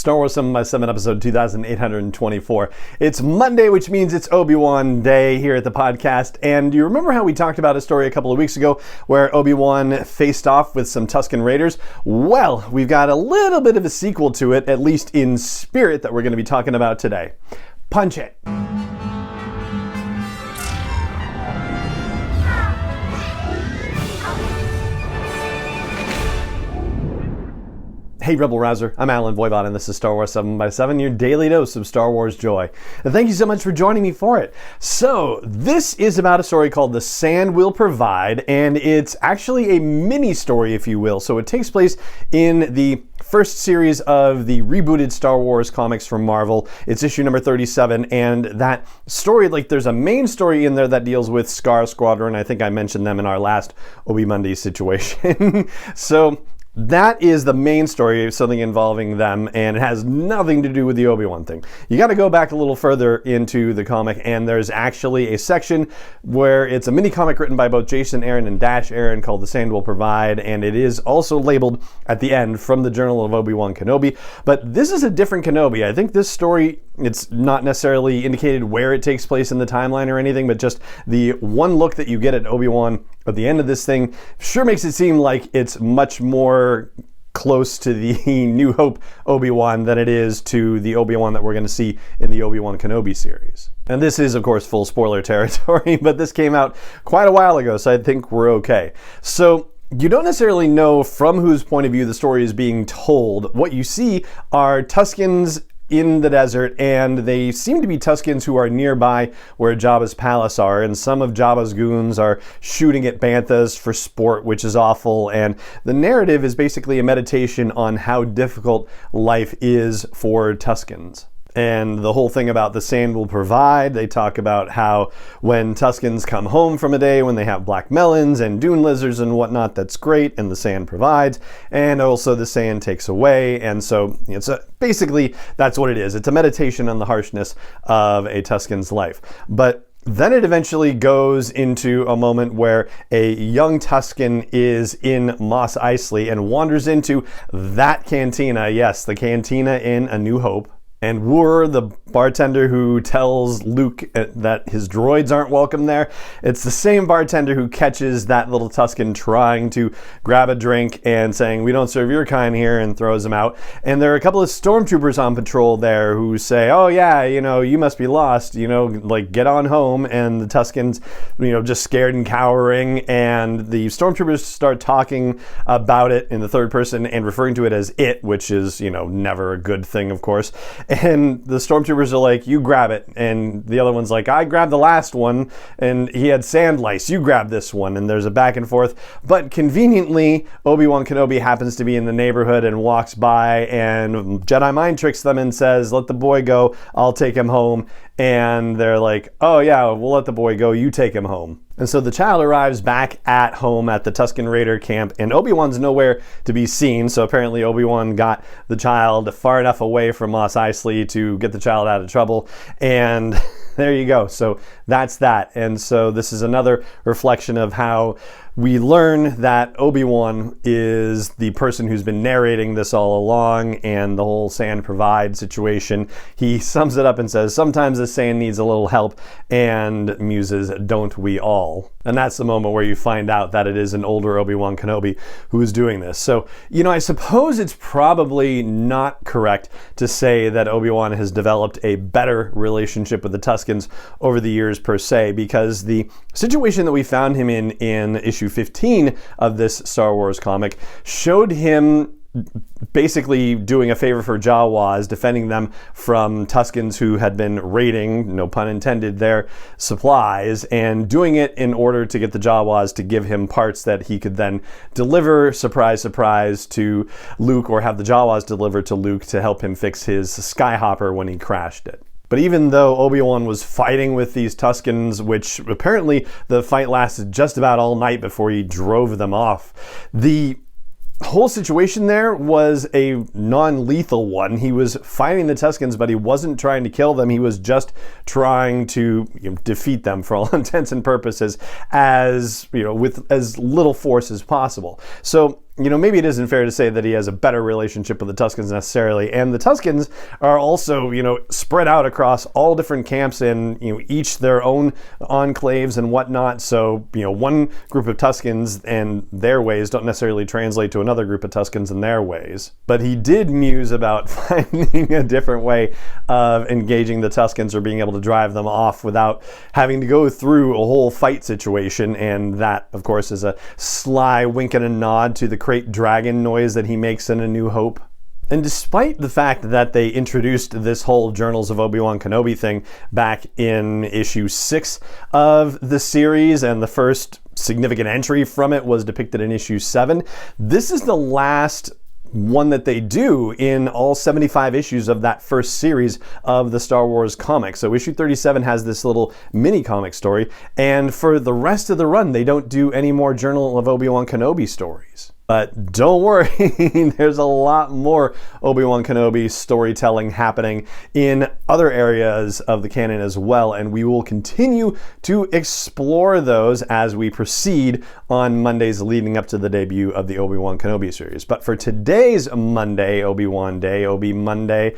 Star Wars 7x7 episode 2824. It's Monday, which means it's Obi-Wan Day here at the podcast. And do you remember how we talked about a story a couple of weeks ago where Obi-Wan faced off with some Tusken Raiders? Well, we've got a little bit of a sequel to it, at least in spirit, that we're going to be talking about today. Punch it. Hey Rebel Rouser, I'm Alan Voivod and this is Star Wars 7x7, your daily dose of Star Wars joy. And thank you so much for joining me for it. So, this is about a story called The Sand Will Provide, and it's actually a mini story, if you will. So it takes place in the first series of the rebooted Star Wars comics from Marvel. It's issue number 37, and that story, there's a main story in there that deals with Scar Squadron. I think I mentioned them in our last Obi-Monday situation. So, that is the main story, something involving them, and it has nothing to do with the Obi-Wan thing. You got to go back a little further into the comic, and there's actually a section where it's a mini comic written by both Jason Aaron and Dash Aaron called The Sand Will Provide, and it is also labeled at the end from the Journal of Obi-Wan Kenobi. But this is a different Kenobi. I think this story, it's not necessarily indicated where it takes place in the timeline or anything, but just the one look that you get at Obi-Wan at the end of this thing sure makes it seem like it's much more close to the New Hope Obi-Wan than it is to the Obi-Wan that we're going to see in the Obi-Wan Kenobi series. And this is, of course, full spoiler territory, but this came out quite a while ago, so I think we're okay. So, you don't necessarily know from whose point of view the story is being told. What you see are Tuskens in the desert, and they seem to be Tuskens who are nearby where Jabba's palace are, and some of Jabba's goons are shooting at banthas for sport, which is awful, and the narrative is basically a meditation on how difficult life is for Tuskens. And the whole thing about the sand will provide, they talk about how when Tuskens come home from a day when they have black melons and dune lizards and whatnot, that's great, and the sand provides, and also the sand takes away. And so it's basically that's what it is. It's a meditation on the harshness of a Tusken's life. But then it eventually goes into a moment where a young Tusken is in Mos Eisley and wanders into that cantina, yes, the cantina in A New Hope. And Wur, the bartender who tells Luke that his droids aren't welcome there, it's the same bartender who catches that little Tusken trying to grab a drink and saying, "We don't serve your kind here," and throws him out. And there are a couple of stormtroopers on patrol there who say, "Oh yeah, you must be lost, get on home." And the Tuskens, just scared and cowering. And the stormtroopers start talking about it in the third person and referring to it as it, which is, never a good thing, of course. And the stormtroopers are like, "You grab it." And the other one's like, "I grabbed the last one and he had sand lice. You grab this one." And there's a back and forth. But conveniently, Obi-Wan Kenobi happens to be in the neighborhood and walks by and Jedi mind tricks them and says, "Let the boy go. I'll take him home." And they're like, "Oh yeah, we'll let the boy go. You take him home." And so the child arrives back at home at the Tusken Raider camp, and Obi-Wan's nowhere to be seen. So apparently Obi-Wan got the child far enough away from Mos Eisley to get the child out of trouble. And there you go. So that's that. And so this is another reflection of how we learn that Obi-Wan is the person who's been narrating this all along, and the whole sand provide situation. He sums it up and says, "Sometimes the sand needs a little help," and muses, "Don't we all?" And that's the moment where you find out that it is an older Obi-Wan Kenobi who is doing this. So, I suppose it's probably not correct to say that Obi-Wan has developed a better relationship with the Tuskens over the years per se, because the situation that we found him in issue 15 of this Star Wars comic showed him basically doing a favor for Jawas, defending them from Tuskens who had been raiding, no pun intended, their supplies, and doing it in order to get the Jawas to give him parts that he could then deliver, surprise, surprise, to Luke, or have the Jawas deliver to Luke to help him fix his Skyhopper when he crashed it. But even though Obi-Wan was fighting with these Tuskens, which apparently the fight lasted just about all night before he drove them off, the whole situation there was a non-lethal one. He was fighting the Tuskens, but he wasn't trying to kill them. He was just trying to defeat them for all intents and purposes, as with as little force as possible. So maybe it isn't fair to say that he has a better relationship with the Tuskens necessarily. And the Tuskens are also, spread out across all different camps and, each their own enclaves and whatnot. So, one group of Tuskens and their ways don't necessarily translate to another group of Tuskens and their ways. But he did muse about finding a different way of engaging the Tuskens or being able to drive them off without having to go through a whole fight situation. And that, of course, is a sly wink and a nod to the Krayt dragon noise that he makes in A New Hope. And despite the fact that they introduced this whole Journals of Obi-Wan Kenobi thing back in issue 6 of the series, and the first significant entry from it was depicted in issue 7, this is the last one that they do in all 75 issues of that first series of the Star Wars comics. So issue 37 has this little mini comic story, and for the rest of the run they don't do any more Journal of Obi-Wan Kenobi stories. But don't worry, there's a lot more Obi-Wan Kenobi storytelling happening in other areas of the canon as well, and we will continue to explore those as we proceed on Mondays leading up to the debut of the Obi-Wan Kenobi series. But for today's Monday, Obi-Wan Day, Obi-Monday,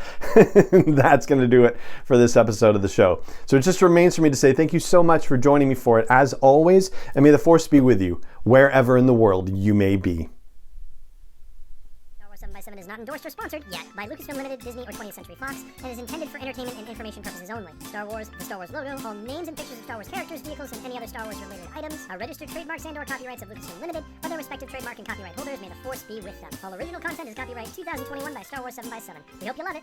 that's going to do it for this episode of the show. So it just remains for me to say thank you so much for joining me for it, as always, and may the Force be with you, wherever in the world you may be. 7 is not endorsed or sponsored yet by Lucasfilm Limited, Disney, or 20th Century Fox, and is intended for entertainment and information purposes only. Star Wars, the Star Wars logo, all names and pictures of Star Wars characters, vehicles, and any other Star Wars related items are registered trademarks and/or copyrights of Lucasfilm Limited, or their respective trademark and copyright holders. May the Force be with them. All original content is copyright 2021 by Star Wars 7x7. We hope you love it.